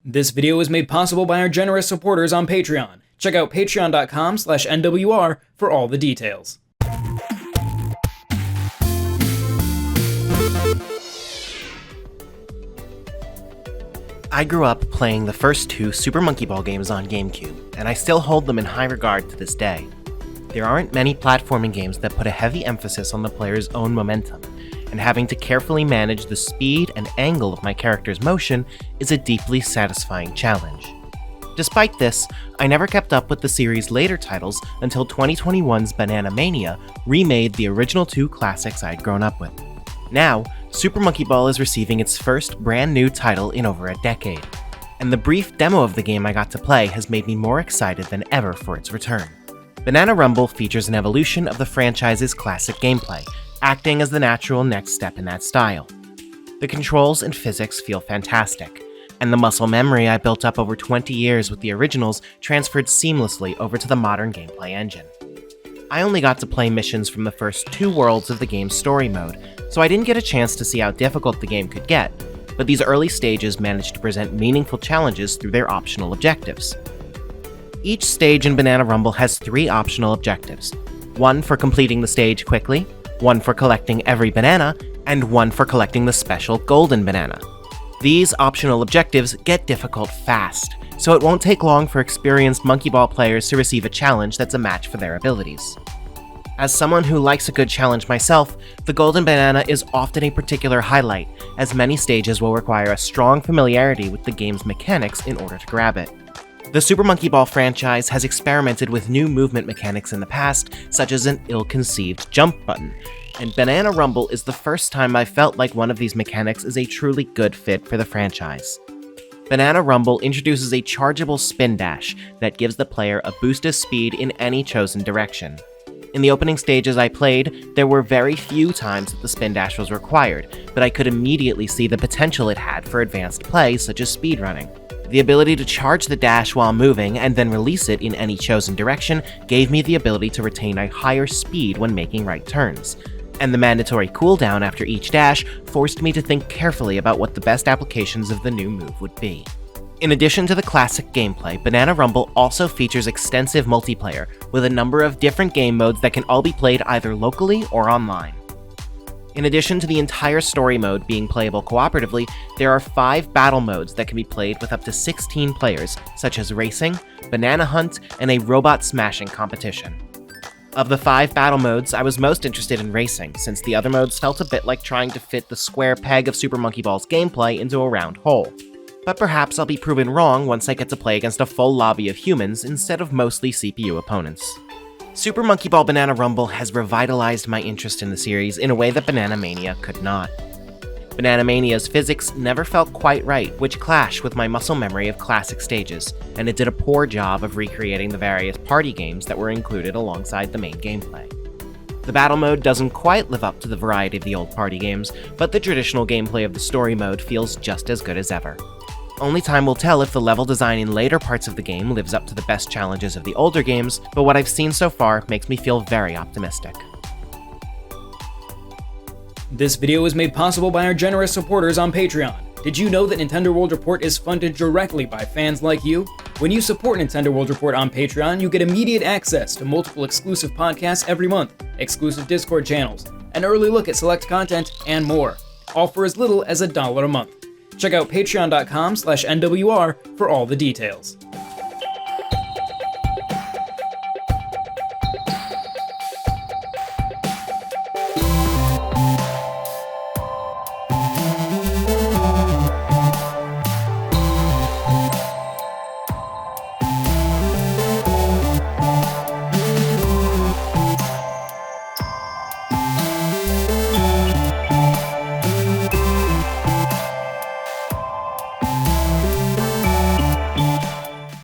This video is made possible by our generous supporters on Patreon. Check out patreon.com/NWR for all the details. I grew up playing the first two Super Monkey Ball games on GameCube, and I still hold them in high regard to this day. There aren't many platforming games that put a heavy emphasis on the player's own momentum, and having to carefully manage the speed and angle of my character's motion is a deeply satisfying challenge. Despite this, I never kept up with the series' later titles until 2021's Banana Mania remade the original two classics I'd grown up with. Now, Super Monkey Ball is receiving its first brand new title in over a decade, and the brief demo of the game I got to play has made me more excited than ever for its return. Banana Rumble features an evolution of the franchise's classic gameplay, acting as the natural next step in that style. The controls and physics feel fantastic, and the muscle memory I built up over 20 years with the originals transferred seamlessly over to the modern gameplay engine. I only got to play missions from the first two worlds of the game's story mode, so I didn't get a chance to see how difficult the game could get, but these early stages managed to present meaningful challenges through their optional objectives. Each stage in Banana Rumble has 3 optional objectives: one for completing the stage quickly, one for collecting every banana, and one for collecting the special golden banana. These optional objectives get difficult fast, so it won't take long for experienced Monkey Ball players to receive a challenge that's a match for their abilities. As someone who likes a good challenge myself, the golden banana is often a particular highlight, as many stages will require a strong familiarity with the game's mechanics in order to grab it. The Super Monkey Ball franchise has experimented with new movement mechanics in the past, such as an ill-conceived jump button, and Banana Rumble is the first time I felt like one of these mechanics is a truly good fit for the franchise. Banana Rumble introduces a chargeable spin dash that gives the player a boost of speed in any chosen direction. In the opening stages I played, there were very few times that the spin dash was required, but I could immediately see the potential it had for advanced play such as speedrunning. The ability to charge the dash while moving and then release it in any chosen direction gave me the ability to retain a higher speed when making right turns, and the mandatory cooldown after each dash forced me to think carefully about what the best applications of the new move would be. In addition to the classic gameplay, Banana Rumble also features extensive multiplayer, with a number of different game modes that can all be played either locally or online. In addition to the entire story mode being playable cooperatively, there are 5 battle modes that can be played with up to 16 players, such as racing, banana hunt, and a robot smashing competition. Of the 5 battle modes, I was most interested in racing, since the other modes felt a bit like trying to fit the square peg of Super Monkey Ball's gameplay into a round hole. But perhaps I'll be proven wrong once I get to play against a full lobby of humans instead of mostly CPU opponents. Super Monkey Ball Banana Rumble has revitalized my interest in the series in a way that Banana Mania could not. Banana Mania's physics never felt quite right, which clashed with my muscle memory of classic stages, and it did a poor job of recreating the various party games that were included alongside the main gameplay. The battle mode doesn't quite live up to the variety of the old party games, but the traditional gameplay of the story mode feels just as good as ever. Only time will tell if the level design in later parts of the game lives up to the best challenges of the older games, but what I've seen so far makes me feel very optimistic. This video is made possible by our generous supporters on Patreon. Did you know that Nintendo World Report is funded directly by fans like you? When you support Nintendo World Report on Patreon, you get immediate access to multiple exclusive podcasts every month, exclusive Discord channels, an early look at select content, and more, all for as little as $1 a month. Check out patreon.com/NWR for all the details.